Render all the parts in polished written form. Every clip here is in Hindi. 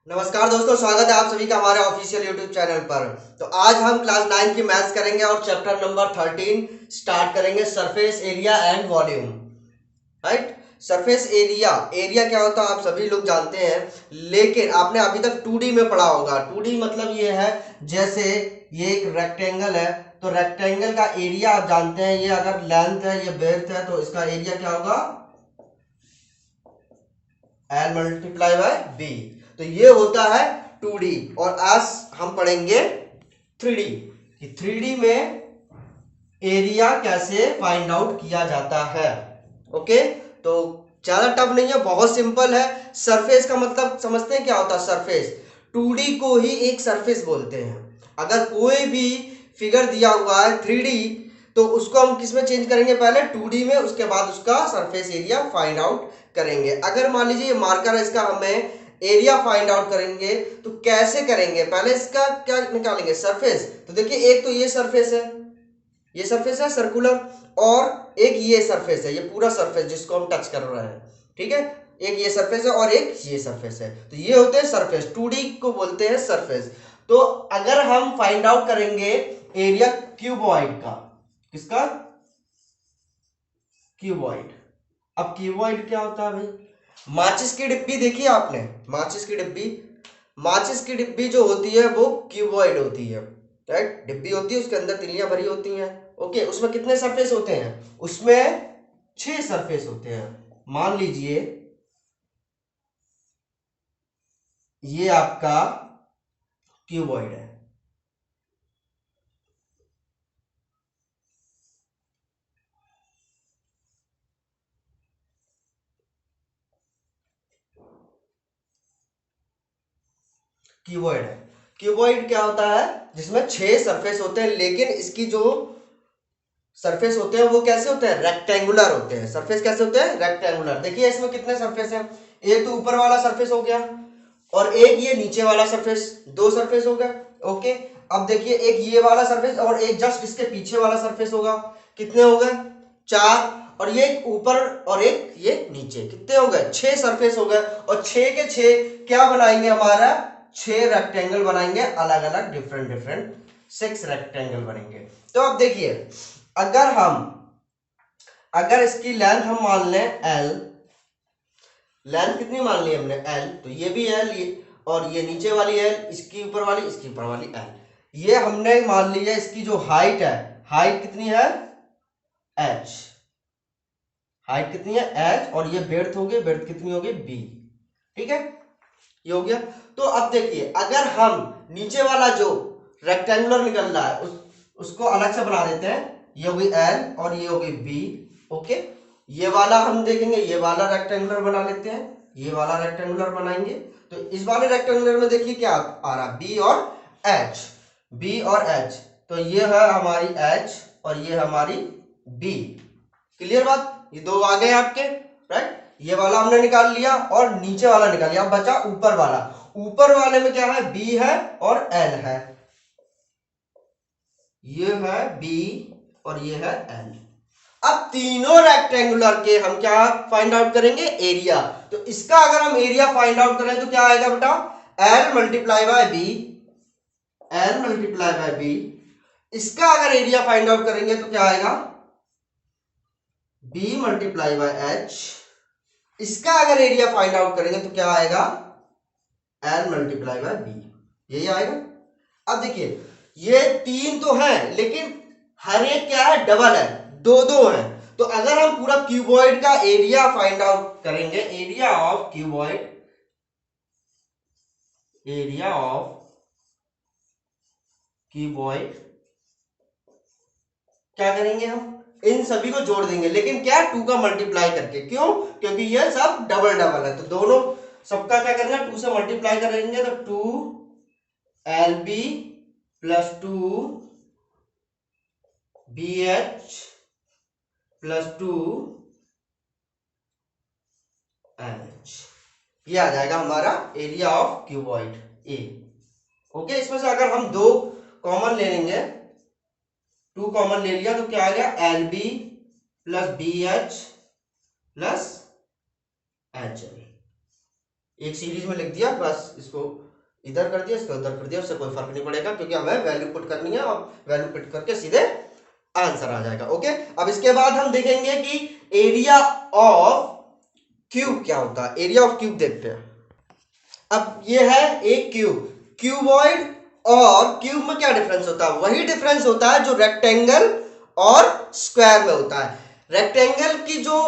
नमस्कार दोस्तों, स्वागत है आप सभी का हमारे ऑफिशियल यूट्यूब चैनल पर। तो आज हम क्लास 9 की मैथ्स करेंगे और चैप्टर नंबर 13 स्टार्ट करेंगे, surface area and volume. Right. Surface area, area क्या होता है आप सभी लोग जानते हैं, लेकिन आपने अभी तक 2D में पढ़ा होगा। 2D मतलब ये है, जैसे ये एक रेक्टेंगल है तो रेक्टेंगल का एरिया आप जानते हैं, ये अगर लेंथ है ये ब्रेड्थ है तो इसका एरिया क्या होगा, एल मल्टीप्लाई बाय बी। तो ये होता है 2D। और आज हम पढ़ेंगे 3D कि 3D में एरिया कैसे फाइंड आउट किया जाता है। ओके, तो ज्यादा टफ नहीं है, बहुत सिंपल है। सरफेस का मतलब समझते हैं क्या होता है सरफेस। 2D को ही एक सरफेस बोलते हैं। अगर कोई भी फिगर दिया हुआ है 3D तो उसको हम किस में चेंज करेंगे, पहले 2D में, उसके बाद उसका सरफेस एरिया फाइंड आउट करेंगे। अगर मान लीजिए ये मार्कर है, इसका हमें एरिया फाइंड आउट करेंगे तो कैसे करेंगे, पहले इसका क्या निकालेंगे, सरफेस। तो देखिए एक तो ये सरफेस है, ये सरफेस है सर्कुलर, और एक ये सरफेस है, ये पूरा सरफेस जिसको हम टच कर रहे हैं। ठीक है, एक ये सरफेस है और एक ये सरफेस है, तो ये होते हैं सरफेस। 2D को बोलते हैं सरफेस। तो अगर हम फाइंड आउट करेंगे एरिया क्यूबॉइड का, किसका, क्यूबॉइड। अब क्यूबॉइड क्या होता है भाई, माचिस की डिब्बी देखी आपने, माचिस की डिब्बी, माचिस की डिब्बी जो होती है वो क्यूबॉइड होती है। राइट, डिब्बी होती है, उसके अंदर तिल्लियां भरी होती हैं। ओके, उसमें कितने सरफेस होते हैं, उसमें 6 सरफेस होते हैं। मान लीजिए ये आपका क्यूबॉइड है। क्यूबॉइड है। क्यूबॉइड क्या होता है, जिसमें 6 सरफेस होते हैं, लेकिन इसकी जो सरफेस होते हैं वो कैसे होते हैं, रेक्टेंगुलर होते हैं। सरफेस कैसे होते हैं, रेक्टेंगुलर। देखिए इसमें कितने सरफेस हैं, एक तो ऊपर वाला सरफेस हो गया और एक ये नीचे वाला सरफेस, 2 सरफेस हो गए। ओके, अब देखिए एक ये वाला सरफेस और एक जस्ट इसके पीछे वाला सरफेस होगा, कितने हो गए, 4। और ये एक ऊपर और एक ये नीचे, कितने हो गए, 6 सरफेस हो गए। और 6 के 6 क्या बनाएंगे, हमारा 6 रेक्टेंगल बनाएंगे, अलग अलग डिफरेंट डिफरेंट 6 रेक्टेंगल बनेंगे। तो अब देखिए, अगर हम, अगर इसकी लेंथ हम मान लें एल, लेंथ कितनी मान ली हमने एल, तो ये भी एल, ये और ये नीचे वाली एल, इसकी ऊपर वाली, इसकी ऊपर वाली एल। ये हमने मान ली है, इसकी जो हाइट है, हाइट कितनी है एच, हाइट कितनी है एच, और ये बेड्थ होगी, बेड्थ कितनी होगी बी। ठीक है, ये हो गया। तो अब देखिए अगर हम नीचे वाला जो रेक्टेंगुलर निकल रहा है उसको अलग से बना देते हैं, ये होगी एल और ये होगी बी। ओके, ये वाला हम देखेंगे, ये वाला रेक्टेंगुलर बना लेते हैं, ये वाला रेक्टेंगुलर बनाएंगे। तो इस वाले रेक्टेंगुलर में देखिए क्या आ रहा, बी और एच, बी और एच। तो ये है हमारी एच और ये हमारी बी। क्लियर बात, ये दो आ गए आपके। राइट, ये वाला हमने निकाल लिया और नीचे वाला निकाल लिया, अब बचा ऊपर वाला। ऊपर वाले में क्या है, बी है और एल है, ये है बी और ये है एल। अब तीनों रेक्टेंगुलर के हम क्या फाइंड आउट करेंगे, एरिया। तो इसका अगर हम एरिया फाइंड आउट करें तो क्या आएगा बेटा, L multiply by B, L multiply by B. इसका अगर एरिया फाइंड आउट करेंगे तो क्या आएगा, बी मल्टीप्लाई बाय एच। इसका अगर एरिया फाइंड आउट करेंगे तो क्या आएगा, एल मल्टीप्लाई बाय बी, यही आएगा। अब देखिए ये 3 तो है, लेकिन हर एक क्या है, डबल है, दो दो है। तो अगर हम पूरा क्यूबॉइड का एरिया फाइंड आउट करेंगे, area of cuboid, area of cuboid, क्या करेंगे हम, इन सभी को जोड़ देंगे, लेकिन क्या, 2 का मल्टीप्लाई करके। क्यों, क्योंकि ये सब डबल डबल है, तो दोनों सबका क्या करना, 2 से मल्टीप्लाई करेंगे तो 2 L B plus 2 B H plus 2 L H, ये आ जाएगा हमारा एरिया ऑफ क्यूबॉइड ए। ओके, इसमें से अगर हम दो कॉमन ले लेंगे, 2 कॉमन ले लिया तो क्या आ गया, L B plus B H plus H L. एक सीरीज में लिख दिया बस, इसको इधर कर दिया, इसको उधर कर दिया, उससे कोई फर्क नहीं पड़ेगा क्योंकि हमें वैल्यू पुट करनी है और वैल्यू पुट करके सीधे आंसर आ जाएगा। ओके, अब इसके बाद हम देखेंगे कि एरिया ऑफ क्यूब क्या होता है। एरिया ऑफ क्यूब देखते हैं। अब ये है एक क्यूब, क्यूबॉइड और क्यूब में क्या डिफरेंस होता है? वही डिफरेंस होता है जो रेक्टेंगल और स्क्वायर में होता है। रेक्टेंगल की जो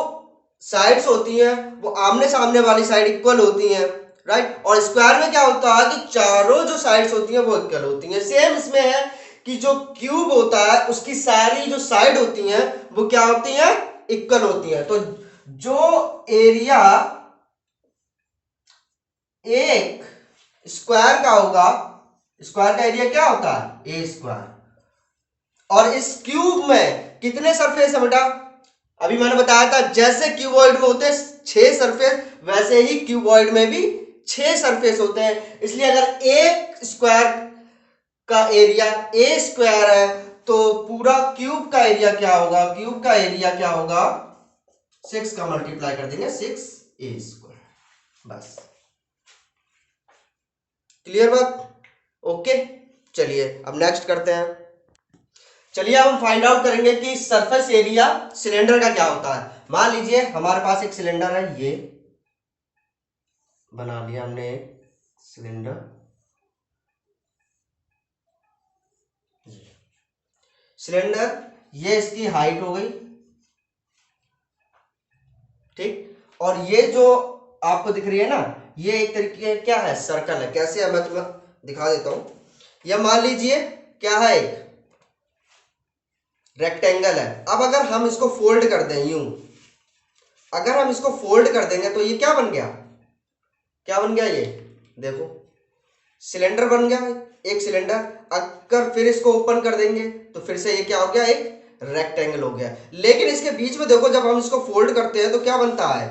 साइड्स होती हैं वो आमने सामने वाली साइड इक्वल होती हैं, राइट, और स्क्वायर में क्या होता है कि चारों जो साइड्स होती हैं वो इक्वल होती हैं। सेम इसमें है कि जो क्यूब होता है उसकी सारी जो साइड होती हैं वो क्या होती हैं? इक्वल होती हैं। तो जो एरिया एक स्क्वायर का होगा, स्क्वायर का एरिया क्या होता है? ए स्क्वायर। और इस क्यूब में कितने सरफेस है बेटा? अभी मैंने बताया था जैसे क्यूबॉइड में होते हैं 6 सरफेस, वैसे ही क्यूबॉइड में भी 6 सरफेस होते हैं। इसलिए अगर एक स्क्वायर का एरिया ए स्क्वायर है तो पूरा क्यूब का एरिया क्या होगा? क्यूब का एरिया क्या होगा? 6 का मल्टीप्लाई कर देंगे 6a स्क्वायर, बस। क्लियर बात? ओके, चलिए अब नेक्स्ट करते हैं। चलिए अब हम फाइंड आउट करेंगे कि सरफेस एरिया सिलेंडर का क्या होता है। मान लीजिए हमारे पास एक सिलेंडर है, ये बना लिया हमने एक सिलेंडर, सिलेंडर, ये इसकी हाइट हो गई, ठीक, और ये जो आपको दिख रही है ना, ये एक तरीके क्या है? सर्कल है। कैसे है मैं तुम्हें दिखा देता हूं। यह मान लीजिए क्या है? एक रेक्टेंगल है। अब अगर हम इसको फोल्ड कर दें यूं, अगर हम इसको फोल्ड कर देंगे तो ये क्या बन गया? क्या बन गया? ये देखो सिलेंडर बन गया, एक सिलेंडर। अगर फिर इसको ओपन कर देंगे तो फिर से ये क्या हो गया? एक रेक्टेंगल हो गया। लेकिन इसके बीच में देखो जब हम इसको फोल्ड करते हैं तो क्या बनता है?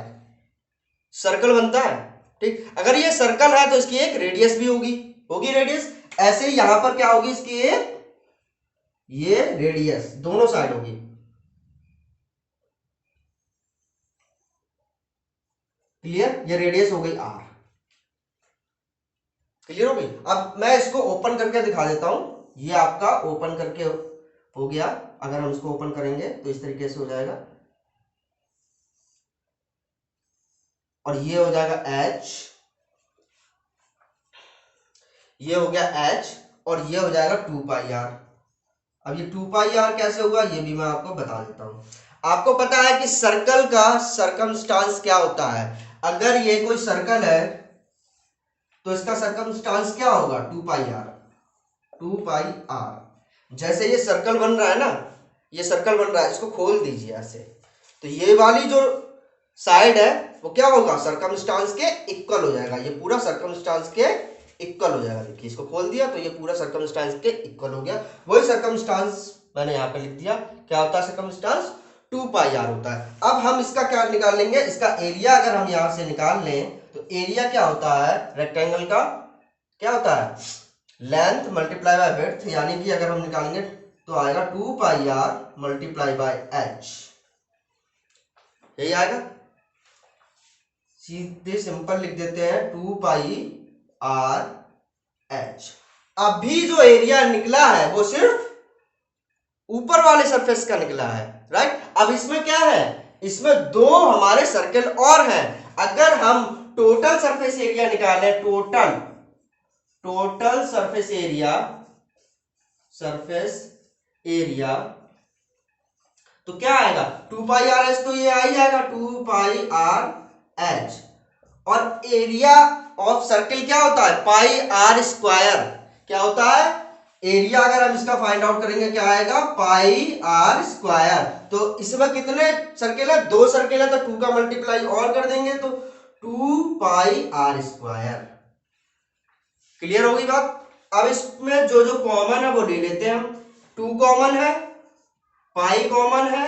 सर्कल बनता है, ठीक। अगर ये सर्कल है तो इसकी एक रेडियस भी होगी, होगी रेडियस। ऐसे ही यहां पर क्या होगी? इसकी एक ये रेडियस दोनों साइड होगी। क्लियर? ये रेडियस हो गई आर। क्लियर हो गई? अब मैं इसको ओपन करके दिखा देता हूं। ये आपका ओपन करके हो गया। अगर हम इसको ओपन करेंगे तो इस तरीके से हो जाएगा, और ये हो जाएगा एच, ये हो गया एच, और ये हो जाएगा 2 पाई आर। अब ये 2 पाई आर कैसे हुआ ये भी मैं आपको बता देता हूं। आपको पता है कि सर्कल का सरकमस्टांस क्या होता है? अगर ये कोई सर्कल है तो इसका सरकमस्टांस क्या होगा? 2 पाई आर, 2 पाई आर। जैसे ये सर्कल बन रहा है ना, ये सर्कल बन रहा है, इसको खोल दीजिए ऐसे, तो ये वाली जो साइड है वो क्या होगा? सरकमस्टांस के इक्वल हो जाएगा। ये पूरा सरकमस्टांस के इक्वल हो जाएगा। देखिए इसको खोल दिया तो ये पूरा सरकमस्टांस के इक्वल हो गया। वही सरकमस्टांस मैंने यहाँ पे लिख दिया। क्या होता है सरकमस्टांस? 2 पाई आर होता है। अब हम इसका क्या निकाल लेंगे? इसका एरिया अगर हम यहां से निकाल लें तो एरिया क्या होता है रेक्टेंगल का? क्या होता है? लेंथ मल्टीप्लाई बाय विड्थ, यानी कि अगर हम निकालेंगे तो आएगा 2 pi r multiply by H, यही आएगा। सीधे सिंपल लिख देते हैं 2 पाई आर एच। अभी जो एरिया निकला है वो सिर्फ ऊपर वाले सरफेस का निकला है, राइट। अब इसमें क्या है? इसमें 2 हमारे सर्कल और हैं। अगर हम टोटल सरफेस एरिया निकालें, टोटल सरफेस एरिया तो क्या आएगा? 2 पाई आर एच, तो ये आ ही जाएगा 2 पाई आर एच। और एरिया ऑफ सर्किल क्या होता है? पाई आर स्क्वायर। क्या होता है? एरिया अगर हम इसका फाइंड आउट करेंगे क्या आएगा? Pi are square. तो इसमें कितने सर्किल है? 2 सर्किल है, तो 2 का मल्टीप्लाई और कर देंगे तो 2 पाई आर स्क्वायर। क्लियर होगी बात? अब इसमें जो जो कॉमन है वो ले लेते हैं हम। 2 कॉमन है, पाई कॉमन है,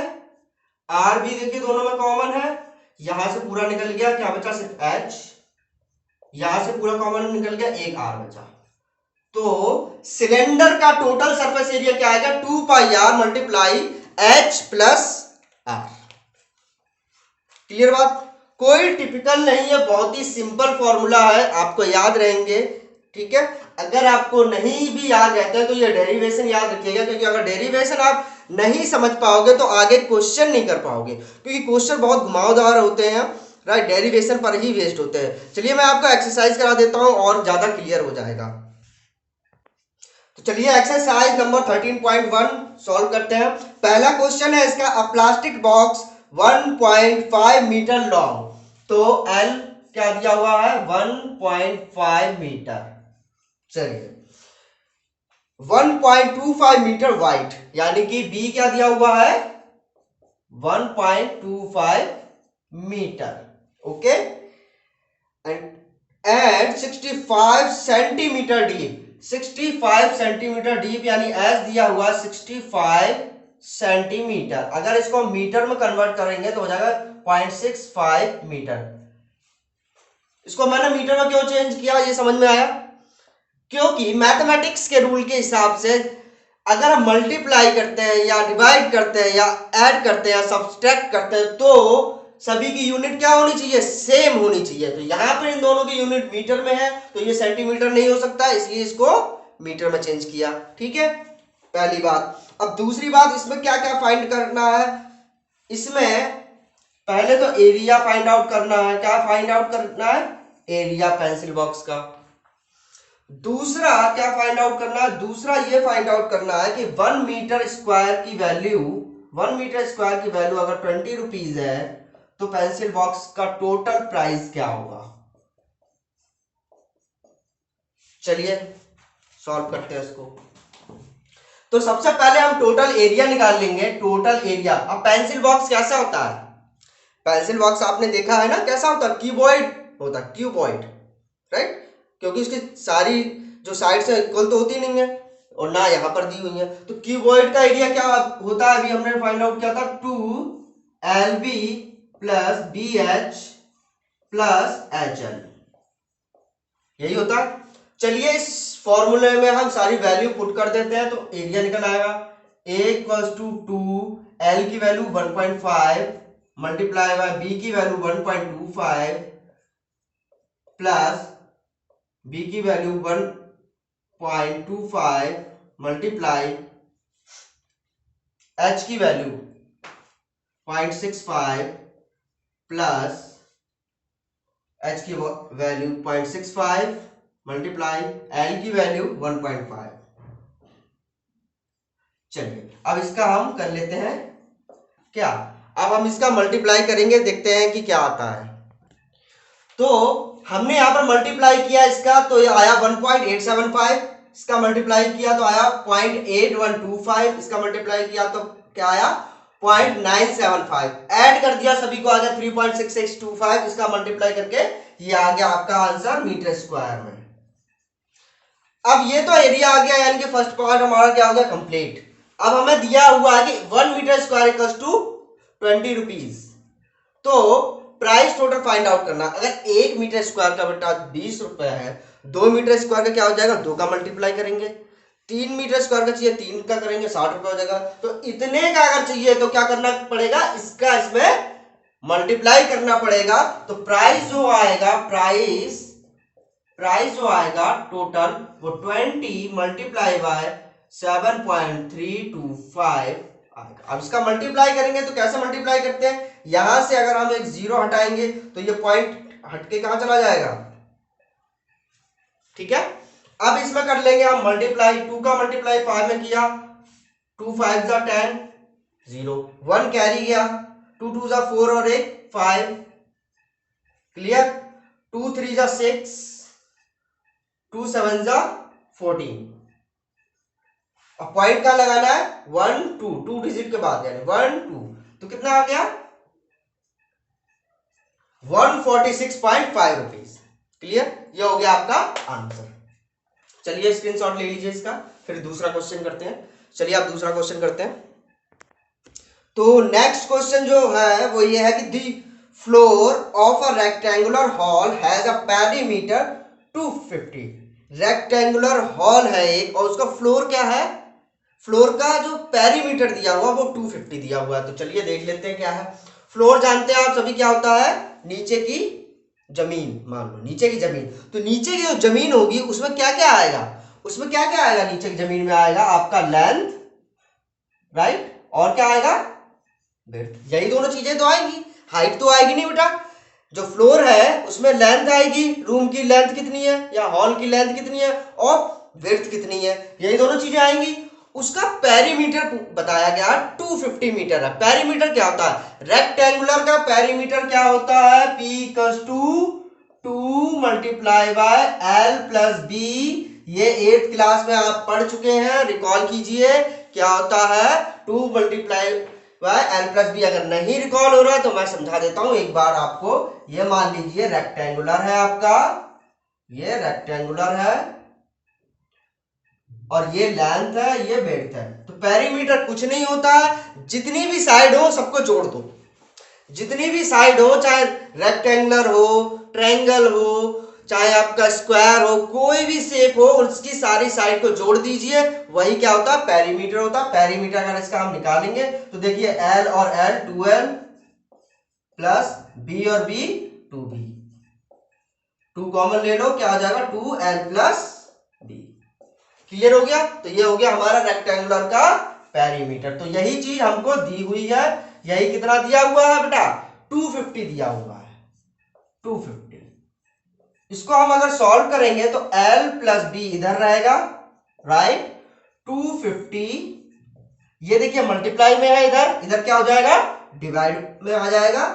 आर भी देखिए दोनों में कॉमन है। यहां से पूरा निकल गया, क्या बचा? सिर्फ एच। यहां से पूरा कॉमन निकल गया, एक आर बचा। तो सिलेंडर का टोटल सरफेस एरिया क्या आएगा? 2 pi r multiply h plus r. Clear बात? कोई टिपिकल नहीं है, बहुत ही सिंपल फॉर्मूला है, आपको याद रहेंगे। ठीक है, अगर आपको नहीं भी याद रहता है तो ये डेरिवेशन याद रखिएगा, क्योंकि अगर डेरिवेशन आप नहीं समझ पाओगे तो आगे क्वेश्चन नहीं कर पाओगे, क्योंकि क्वेश्चन बहुत घुमावदार होते हैं, राइट, डेरिवेशन पर ही वेस्ट होते हैं। चलिए मैं आपको एक्सरसाइज करा देता हूं और ज्यादा क्लियर हो जाएगा। तो चलिए एक्सरसाइज नंबर 13.1 सॉल्व करते हैं। पहला क्वेश्चन है इसका, a plastic box 1.5 metre long, तो एल क्या दिया हुआ है 1.5 मीटर। चलिए 1.25 मीटर वाइड, यानी कि बी क्या दिया हुआ है 1.25 metre, okay, and 65 centimetre deep, 65 centimetre deep, यानी एस दिया हुआ 65 सेंटीमीटर। अगर इसको मीटर में कन्वर्ट करेंगे तो हो जाएगा 0.65 मीटर। इसको मैंने मीटर में क्यों चेंज किया, ये समझ में आया? क्योंकि मैथमेटिक्स के रूल के हिसाब से अगर हम मल्टीप्लाई करते हैं या डिवाइड करते हैं या ऐड करते हैं या सब्सट्रैक्ट करते हैं तो सभी की यूनिट क्या होनी चाहिए, सेम होनी चाहिए। तो यहां पर इन दोनों की यूनिट मीटर में है तो ये सेंटीमीटर नहीं हो सकता, इसलिए इसको मीटर में चेंज किया। ठीक है, पहली बात। अब दूसरी बात, इसमें क्या क्या फाइंड करना है, इसमें पहले तो एरिया फाइंड आउट करना है। क्या फाइंड आउट करना है, एरिया पेंसिल बॉक्स का। दूसरा क्या फाइंड आउट करना है, दूसरा ये फाइंड आउट करना है कि 1 मीटर स्क्वायर की वैल्यू, 1 मीटर स्क्वायर की वैल्यू अगर 20 रुपीज है तो पेंसिल बॉक्स का टोटल प्राइस क्या होगा। चलिए सॉल्व करते हैं इसको। तो सबसे पहले हम टोटल एरिया निकाल लेंगे, टोटल एरिया। अब पेंसिल बॉक्स कैसा होता है, पेंसिल बॉक्स आपने देखा है ना कैसा होता है, क्यूबॉइड होता है, क्यूबॉइड, राइट, क्योंकि उसकी सारी जो साइड्स है इक्वल तो होती नहीं है और ना यहां पर दी हुई है। तो क्यूबॉइड का एरिया क्या होता है, अभी हमने फाइंड आउट किया था 2LB plus BH plus HL, यही होता है। चलिए इस फॉर्मूले में हम सारी वैल्यू पुट कर देते हैं तो एरिया निकल आएगा A इक्वल्स टू 2, L की वैल्यू 1.5 मल्टीप्लाई बाय B की वैल्यू 1.25 प्लस B की वैल्यू 1.25 मल्टीप्लाई H की वैल्यू 0.65 प्लस H की वैल्यू 0.65 मल्टीप्लाई L की वैल्यू 1.5। चलिए अब इसका हम कर लेते हैं क्या, अब हम इसका मल्टीप्लाई करेंगे, देखते हैं कि क्या आता है। तो हमने यहां पर मल्टीप्लाई किया इसका तो ये आया 1.875, इसका मल्टीप्लाई किया तो आया 0.8125, इसका मल्टीप्लाई किया तो क्या आया 0.975, ऐड कर दिया सभी को आ गया 3.6625, इसका मल्टीप्लाई करके ये आ गया आपका आंसर मीटर स्क्वायर में। अब ये तो एरिया आ गया, यानी कि फर्स्ट पार्ट हमारा क्या हो गया कंप्लीट। अब हमें दिया हुआ है कि 1 metre square equals to 20 rupees, तो प्राइस टोटल फाइंड आउट करना। अगर 1 मीटर स्क्वायर का बेटा 20 रुपए है, 2 मीटर स्क्वायर का क्या हो जाएगा, 2 का मल्टीप्लाई करेंगे, 3 मीटर स्क्वायर का चाहिए 3 का करेंगे 60 रुपए हो जाएगा। तो इतने का अगर चाहिए तो क्या करना पड़ेगा, इसका इसमें मल्टीप्लाई करना पड़ेगा। तो प्राइस जो आएगा, प्राइस जो आएगा टोटल वो 20 मल्टीप्लाई बाय 7.325 आएगा। अब इसका मल्टीप्लाई करेंगे तो कैसे मल्टीप्लाई करते हैं, यहां से अगर हम एक जीरो हटाएंगे तो ये पॉइंट हटके कहां चला जाएगा, ठीक है। अब इसमें कर लेंगे हम मल्टीप्लाई, 2 का मल्टीप्लाई 5 में किया, 2 5 जा 10, 0 1 कैरी गया, 2 2 जा 4 और 1 5, क्लियर, 2 3 जा 6, 2 7 जा 14। अब पॉइंट कहां लगाना है, 1 2, 2 डिजिट के बाद यानी 1 2, तो कितना आ गया 146.5 रुपीज। क्लियर, ये हो गया आपका आंसर। चलिए स्क्रीनशॉट ले लीजिए इसका, फिर दूसरा क्वेश्चन करते हैं। चलिए आप दूसरा क्वेश्चन करते हैं। तो नेक्स्ट क्वेश्चन जो है वो ये है कि दी floor of a rectangular hall has a perimeter 250। Rectangular hall है एक और उसका फ्लोर क्या है, फ्लोर का जो पेरीमीटर दिया हुआ वो 250 दिया हुआ है। तो चलिए देख लेते हैं क्या है। फ्लोर जानते हैं आप सभी क्या होता है, नीचे की जमीन, मान लो नीचे की जमीन, तो नीचे की जो जमीन होगी उसमें क्या क्या आएगा, उसमें क्या क्या आएगा, नीचे की जमीन में आएगा आपका लेंथ, राइट, और क्या आएगा, विड्थ। यही दोनों चीजें तो आएगी, हाइट तो आएगी नहीं बेटा। जो फ्लोर है उसमें लेंथ आएगी, रूम की लेंथ कितनी है या हॉल की लेंथ कितनी है और विड्थ कितनी है, यही दोनों चीजें आएंगी। उसका पेरीमीटर बताया गया 250 मीटर है। पेरीमीटर क्या होता है, रेक्टेंगुलर का पेरीमीटर क्या होता है, P equals to 2 multiply by L plus B। ये 8th क्लास में आप पढ़ चुके हैं, रिकॉल कीजिए क्या होता है 2 multiply by L plus B। अगर नहीं रिकॉल हो रहा है तो मैं समझा देता हूं एक बार आपको। ये मान लीजिए रेक्टेंगुलर है आपका, ये रेक्टेंगुलर है और ये लेंथ है, ये विड्थ है। तो पेरीमीटर कुछ नहीं होता है, जितनी भी साइड हो सबको जोड़ दो, जितनी भी साइड हो, चाहे रेक्टेंगुलर हो, ट्रायंगल हो, चाहे आपका स्क्वायर हो, कोई भी शेप हो, उसकी सारी साइड को जोड़ दीजिए, वही क्या होता है, पेरीमीटर होता है। पेरीमीटर अगर इसका हम निकालेंगे तो देखिए L और L 2L प्लस B और B 2B, 2 कॉमन ले लो, क्या आ जाएगा 2L प्लस B। क्लियर हो गया। तो ये हो गया हमारा रेक्टेंगुलर का पेरीमीटर। तो यही चीज हमको दी हुई है, यही कितना दिया हुआ है बेटा, 250 दिया हुआ है, 250। इसको हम अगर सॉल्व करेंगे तो L प्लस B इधर रहेगा, राइट, 250, ये देखिए मल्टीप्लाई में है, इधर इधर क्या हो जाएगा, डिवाइड में आ जाएगा,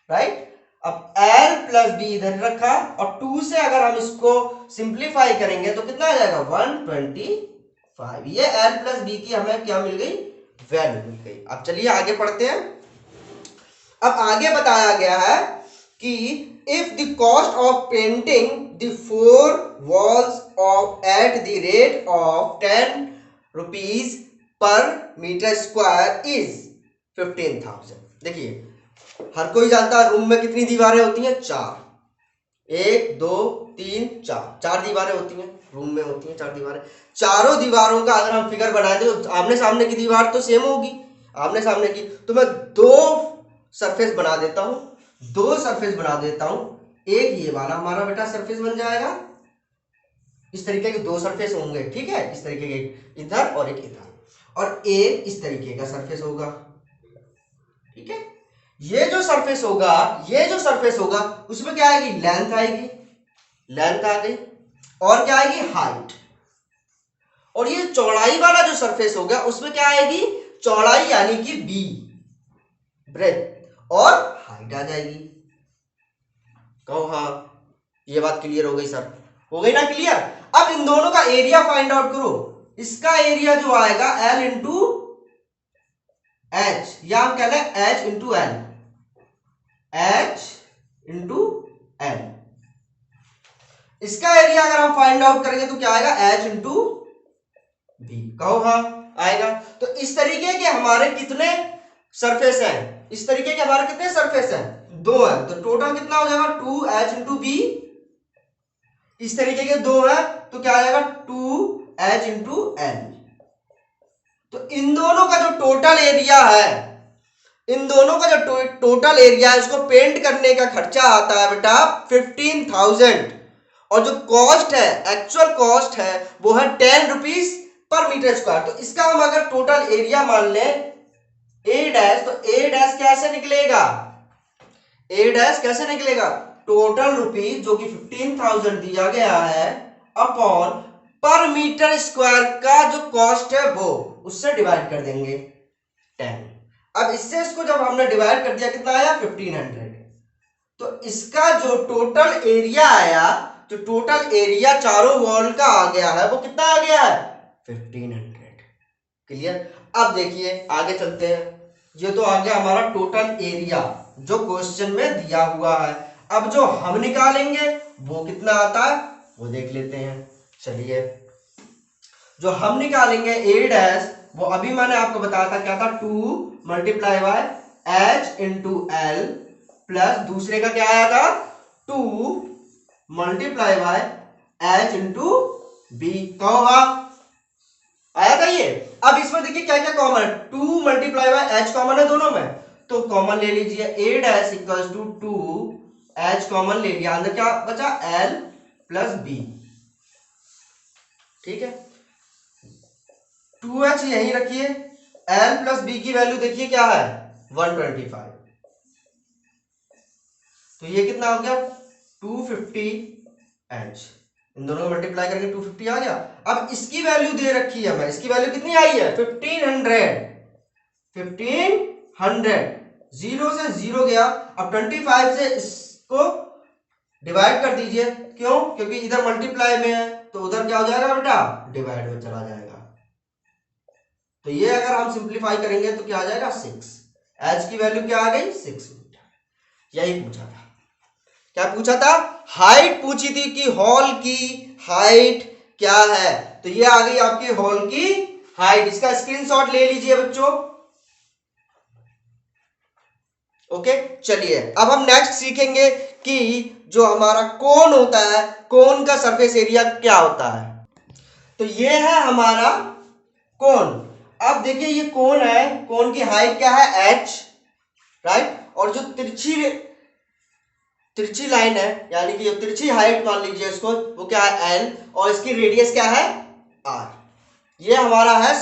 राइट। अब L प्लस B इधर रखा और 2 से अगर हम इसको सिंप्लीफाई करेंगे तो कितना आ जाएगा 125। ये L प्लस B की हमें क्या मिल गई, वैल्यू मिल गई। अब चलिए आगे पढ़ते हैं। अब आगे बताया गया है कि if the cost of painting the 4 walls of at the rate of 10 rupees per metre square is 15,000। देखिए हर कोई जानता है रूम में कितनी दीवारें होती हैं, 4, 1 2 3 4, 4 दीवारें होती हैं रूम में, होती हैं 4 दीवारें। चारों दीवारों का अगर हम फिगर बनाए तो आमने सामने की दीवार तो सेम होगी, आमने सामने की, तो मैं 2 सरफेस बना देता हूं, 2 सरफेस बना देता हूं। एक ये वाला हमारा बेटा सरफेस बन जाएगा, इस तरीके के 2 सरफेस होंगे, ठीक है, इस तरीके के, इधर और एक इधर, और एक इस तरीके का सरफेस होगा, ठीक है। ये जो सरफेस होगा, ये जो सरफेस होगा उसमें क्या आएगी, लेंथ आएगी, लेंथ आ गई, और क्या आएगी, हाइट। और ये चौड़ाई वाला जो सरफेस होगा उसमें क्या आएगी, चौड़ाई यानी कि बी, ब्रेथ, और हाइट आ जाएगी। कहो हाँ, ये बात क्लियर हो गई सर, हो गई ना क्लियर। अब इन दोनों का एरिया फाइंड आउट करो। इसका एरिया जो आएगा L इंटू एच, या हम कह लें H into L, H into L। इसका एरिया अगर हम फाइंड आउट करेंगे तो क्या आएगा, H इंटू B। कहो हाँ आएगा। तो इस तरीके के हमारे कितने सरफेस हैं, इस तरीके के हमारे कितने सरफेस हैं, 2 है, तो टोटल कितना हो जाएगा 2H इंटू B। इस तरीके के 2 है तो क्या आएगा 2H इंटू L। तो इन दोनों का जो टोटल एरिया है, इन दोनों का जो टोटल एरिया है उसको पेंट करने का खर्चा आता है बेटा 15,000, और जो कॉस्ट है, एक्चुअल कॉस्ट है वो है 10 रुपीज पर मीटर स्क्वायर। तो इसका हम अगर टोटल एरिया मान लें A डैश, तो A डैश कैसे निकलेगा, A डैश कैसे निकलेगा, टोटल रुपीज जो कि 15,000 दिया गया है अपॉन पर मीटर स्क्वायर का जो कॉस्ट है वो, उससे डिवाइड कर देंगे 10। अब इससे इसको जब हमने डिवाइड कर दिया कितना आया 1500। तो इसका जो टोटल एरिया आया, जो टोटल एरिया चारों वॉल का आ गया है वो कितना आ गया है 1500। क्लियर। अब देखिए आगे चलते हैं। ये तो आ गया हमारा टोटल एरिया जो क्वेश्चन में दिया हुआ है। अब जो हम निकालेंगे वो कितना आता है वो देख लेते हैं। चलिए जो हम निकालेंगे A डैश, वो अभी मैंने आपको बताया था क्या था, 2 multiply bye H into L plus दूसरे का क्या आया था 2 multiply bye H into B। कहो हाँ आया था ये। अब इसमें देखिए क्या क्या कॉमन है, 2 मल्टीप्लाई बाय H कॉमन है दोनों में, तो कॉमन ले लीजिए, A dash equals to 2h common ले लिया, अंदर क्या बचा l प्लस b, ठीक है। 2h यहीं रखिए, l प्लस b की वैल्यू देखिए क्या है 125, तो ये कितना हो गया 250h, इन दोनों को मल्टीप्लाई करके 250 आ गया। अब इसकी वैल्यू दे रखी है हमें, इसकी वैल्यू कितनी आई है 1500, जीरो से जीरो गया। अब 25 से इसको डिवाइड कर दीजिए, क्यों, क्योंकि इधर मल्टीप्लाई में है तो उधर क्या हो जाएगा बेटा डिवाइड में चला जाएगा। तो ये अगर हम सिंप्लीफाई करेंगे तो क्या आ जाएगा 6, एच की वैल्यू क्या आ गई 6 मीटर। यही पूछा था, क्या पूछा था, हाइट पूछी थी कि हॉल की हाइट क्या है, तो ये आ गई आपकी हॉल की हाइट। इसका स्क्रीनशॉट ले लीजिए बच्चों। ओके, चलिए अब हम नेक्स्ट सीखेंगे कि जो हमारा कोन होता है, कोन का सरफेस एरिया क्या होता है। तो ये है हमारा कोन। अब देखिए ये कोन है, कोन की हाइट क्या है h, राइट, और जो तिरछी लाइन है, यानी कि तिरछी हाइट मान लीजिए इसको, वो क्या है l, और इसकी रेडियस क्या है r। ये हमारा है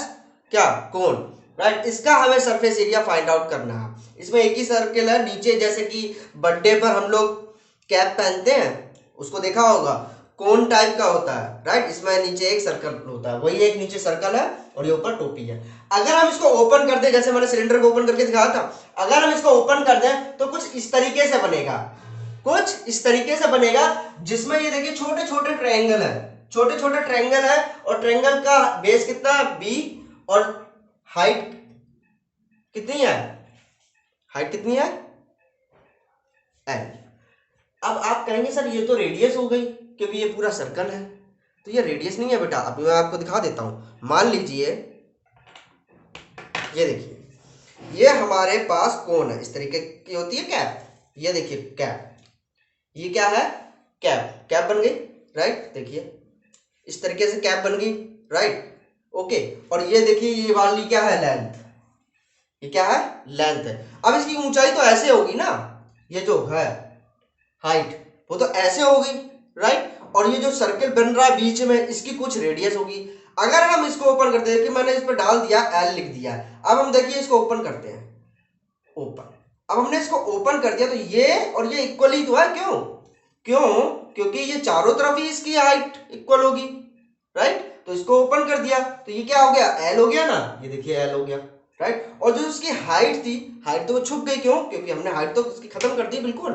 क्या कोन, राइट। इसका हमें सरफेस एरिया फाइंड आउट करना है। इसमें एक ही सर्कल है, नीचे जैसे कि बर्थडे पर हम लोग कैप पहनते हैं, उसको देखा होगा, कोन टाइप का होता है, राइट। इसमें नीचे एक सर्कल होता है, वही एक नीचे सर्कल है और ये ऊपर टोपी है। अगर हम इसको ओपन कर दें, जैसे मैंने सिलेंडर को ओपन करके दिखाया था, अगर हम इसको ओपन कर दें तो कुछ इस तरीके से बनेगा, कुछ इस तरीके से बनेगा, जिसमें ये देखिए छोटे छोटे ट्रायंगल है, छोटे छोटे ट्रायंगल है, और ट्रायंगल का बेस कितना है b, और हाइट कितनी है, हाइट कितनी है l। अब आप कहेंगे सर ये तो रेडियस हो गई, क्योंकि ये पूरा सर्कल है। तो ये रेडियस नहीं है बेटा, अभी मैं आपको दिखा देता हूं। मान लीजिए ये देखिए, ये हमारे पास कोन है, इस तरीके की होती है कैप, ये देखिए कैप, ये क्या है कैप, कैप बन गई, राइट। देखिए इस तरीके से कैप बन गई, राइट, ओके। और ये देखिए ये वाली क्या है लेंथ, ये क्या है लेंथ है। अब इसकी ऊंचाई तो ऐसे होगी ना, ये जो है हाइट वो तो ऐसे होगी, राइट। और ये जो सर्कल बन रहा है बीच में, इसकी कुछ रेडियस होगी। अगर हम इसको ओपन करते हैं, कि मैंने इस पर डाल दिया l लिख दिया, अब हम देखिए इसको ओपन करते हैं, ओपन। अब हमने इसको ओपन कर दिया तो ये और ये इक्वल ही तो है, क्यों, क्यों, क्योंकि ये चारों तरफ ही इसकी हाइट इक्वल होगी, राइट। तो इसको ओपन कर दिया तो ये क्या हो गया l हो गया ना, ये देखिए l हो गया, राइट। और जो उसकी हाइट थी, हाइट तो वो छुप गई, क्यों, क्योंकि हमने हाइट तो उसकी खत्म कर दी बिल्कुल,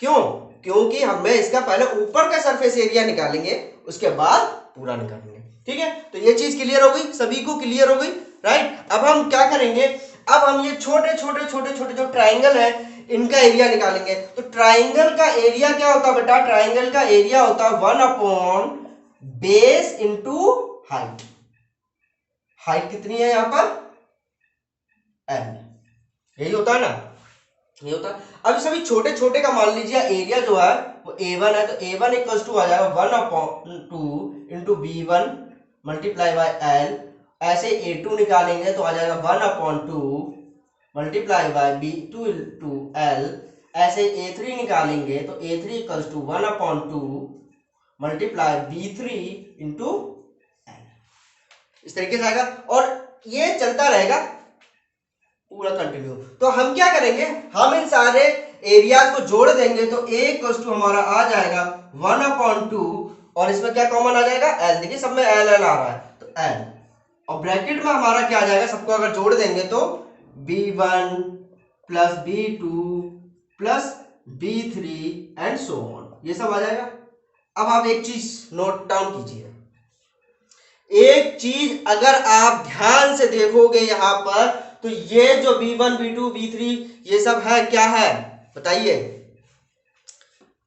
क्यों, क्योंकि हमें इसका पहले ऊपर का सरफेस एरिया निकालेंगे, उसके बाद पूरा निकालेंगे, ठीक है। तो ये चीज क्लियर हो गई, सभी को क्लियर हो गई, राइट। अब हम क्या करेंगे, अब हम ये छोटे छोटे छोटे छोटे जो ट्राइंगल है इनका एरिया निकालेंगे। तो ट्राइंगल का एरिया क्या होता है बेटा, ट्राइंगल का एरिया होता है 1 बेस इंटू हाइट। हाइट कितनी है यहां पर l, यही होता है ना, ये होता है। अब सभी छोटे छोटे का मान लीजिए एरिया जो है वो a1 है, तो a1 इक्वल्स टू आ जाएगा 1/2 into b1 multiply by l। ऐसे a2 निकालेंगे तो आ जाएगा 1/2 multiply by b2 into l। ऐसे a3 निकालेंगे तो a3 equals to 1/2 multiply b3 into l। इस तरीके से आएगा और ये चलता रहेगा पूरा कंटिन्यू। तो हम क्या करेंगे, हम इन सारे एरियाज को जोड़ देंगे तो a इक्वल्स टू हमारा आ जाएगा 1/2, और इसमें क्या कॉमन आ जाएगा l, देखिए सब में l l आ रहा है तो l, और ब्रैकेट में हमारा क्या आ जाएगा, सबको अगर जोड़ देंगे तो b1 plus b2 plus b3 and so on, ये सब आ जाएगा। अब आप एक चीज नोट डाउन कीजिए, एक चीज अगर आप ध्यान से देखोगे यहां पर, तो ये जो b1 b2 b3 ये सब है क्या है बताइए,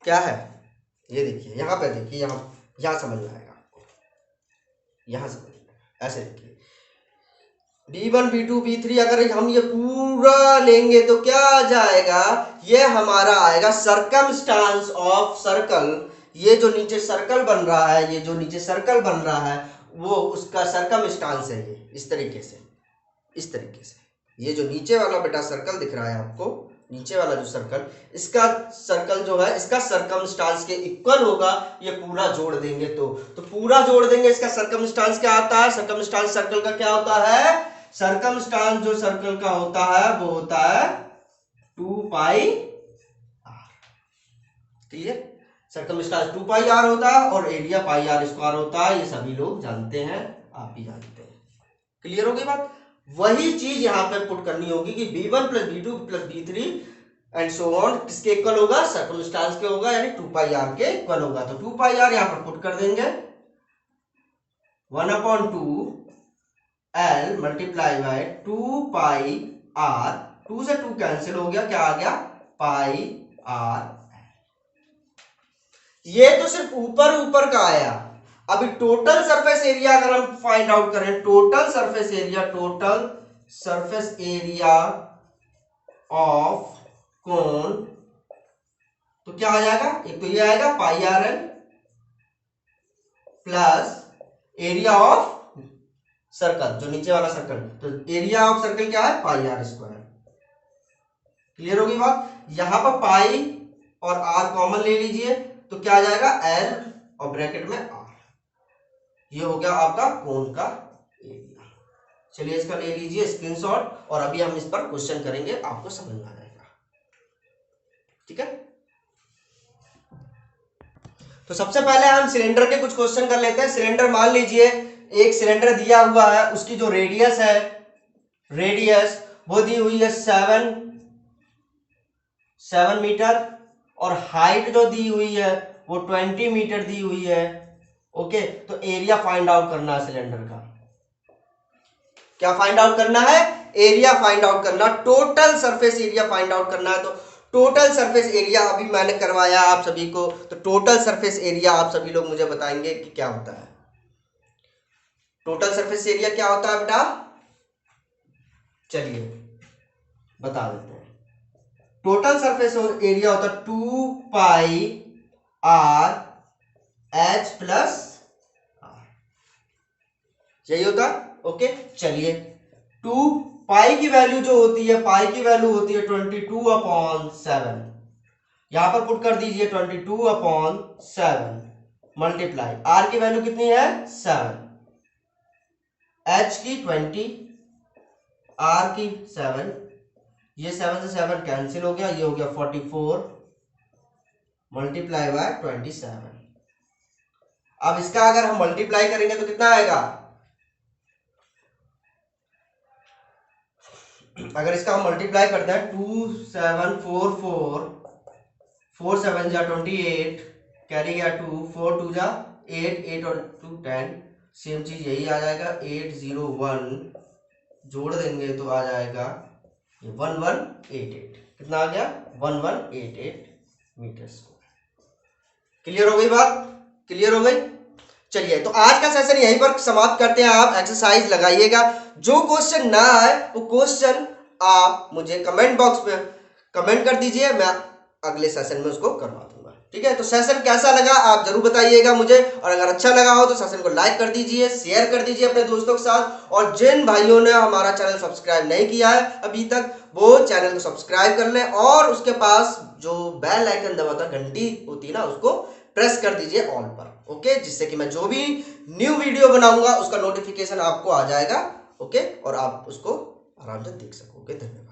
क्या है, ये देखिए यहां पे, देखिए यहां समझ में आएगा आपको, यहां समझ में आएगा, ऐसे देखिए b1 b2 b3 अगर हम ये पूरा लेंगे तो क्या आ जाएगा, ये हमारा आएगा सर्कमस्टांस ऑफ सर्कल। ये जो नीचे सर्कल बन रहा है, ये जो नीचे सर्कल बन रहा है वो उसका सर्कमस्टांस है, ये इस तरीके से, इस तरीके से, ये जो नीचे वाला बेटा सर्कल दिख रहा है आपको, नीचे वाला जो सर्कल, इसका सर्कल जो है इसका सर्कमस्टांस के इक्वल होगा। ये पूरा जोड़ देंगे तो पूरा जोड़ देंगे, इसका सर्कमस्टांस क्या आता है, सर्कमस्टांस सर्कल का क्या होता है, सर्कमस्टांस जो सर्कल का होता है वो होता है 2 pi r. Clear, circumference 2 pi r होता है और एरिया पाई आर स्क्वायर होता है। ये सभी लोग जानते हैं, आप भी जानते हैं। क्लियर हो गई बात। वही चीज यहां पे पुट करनी होगी कि b1 plus b2 plus b3 and so on किसके इक्वल होगा, सर्कमस्टांस के होगा, यानी 2 पाई आर के इक्वल होगा। तो 2 पाई आर यहां पर पुट कर देंगे, 1/2 L multiply by 2 pi R, 2 से 2 कैंसिल हो गया, क्या आ गया, पाई आर। ये तो सिर्फ ऊपर ऊपर का आया। अभी टोटल सरफेस एरिया अगर हम फाइंड आउट करें, total surface area of cone, तो क्या आ जाएगा, एक तो ये आएगा pi r l plus area of circle, जो नीचे वाला सर्कल, तो एरिया ऑफ सर्कल क्या है, पाई आर स्क्वायर। क्लियर होगी बात। यहां पर पाई और आर कॉमन ले लीजिए, तो क्या आ जाएगा, एल और ब्रैकेट में आर। ये हो गया आपका कोन का एरिया। चलिए इसका ले लीजिए स्क्रीनशॉट, और अभी हम इस पर क्वेश्चन करेंगे, आपको समझ में आ जाएगा। ठीक है, तो सबसे पहले हम सिलेंडर के कुछ क्वेश्चन कर लेते हैं। सिलेंडर मान लीजिए एक सिलेंडर दिया हुआ है, उसकी जो रेडियस है, रेडियस वो दी हुई है 7 मीटर, और हाइट जो दी हुई है वो 20 मीटर दी हुई है। ओके, तो एरिया फाइंड आउट करना है सिलेंडर का। क्या फाइंड आउट करना है, एरिया फाइंड आउट करना, total surface area find out करना है। तो टोटल सरफेस एरिया अभी मैंने करवाया आप सभी को, तो टोटल सरफेस एरिया आप सभी लोग मुझे बताएंगे कि क्या होता है। टोटल सरफेस एरिया क्या होता है बेटा, चलिए बता देते हैं। टोटल सरफेस एरिया होता है 2 pi R H plus are, यही होता है। ओके, चलिए 2 पाई की वैल्यू जो होती है, पाई की वैल्यू होती है 22/7, यहां पर पुट कर दीजिए 22/7 मल्टीप्लाई, आर की वैल्यू कितनी है 7, एच की 20, आर की 7, ये 7 से 7 कैंसिल हो गया, ये हो गया 44 मल्टीप्लाई बाय 27। अब इसका अगर हम मल्टीप्लाई करेंगे तो कितना आएगा, अगर इसका हम मल्टीप्लाई करते हैं 2744, 4 7 जा 28, कैरी गया 2, 4 2 जा 8, 8 और 2 10, सेम चीज यही आ जाएगा, 801 जोड़ देंगे तो आ जाएगा 1188। कितना आ गया, 1188 मीटर स्क्वायर। क्लियर हो गई बात, क्लियर हो गई। चलिए, तो आज का सेशन यहीं पर समाप्त करते हैं। आप एक्सरसाइज लगाइएगा, जो क्वेश्चन ना आए वो क्वेश्चन आप मुझे कमेंट बॉक्स में कमेंट कर दीजिए, मैं अगले सेशन में उसको करवा दूंगा। ठीक है, तो सेशन कैसा लगा आप जरूर बताइएगा मुझे, और अगर अच्छा लगा हो तो सेशन को लाइक कर दीजिए, शेयर कर दीजिए अपने दोस्तों के साथ, और जिन भाइयों ने हमारा चैनल सब्सक्राइब नहीं किया है अभी तक, वो चैनल को सब्सक्राइब कर लें, और उसके पास जो बेल आइकन दबाता घंटी होती है ना, उसको प्रेस कर दीजिए ऑल पर। ओके, जिससे कि मैं जो भी न्यू वीडियो बनाऊंगा उसका नोटिफिकेशन आपको आ जाएगा। ओके, और आप उसको आराम से देख सकोगे। धन्यवाद।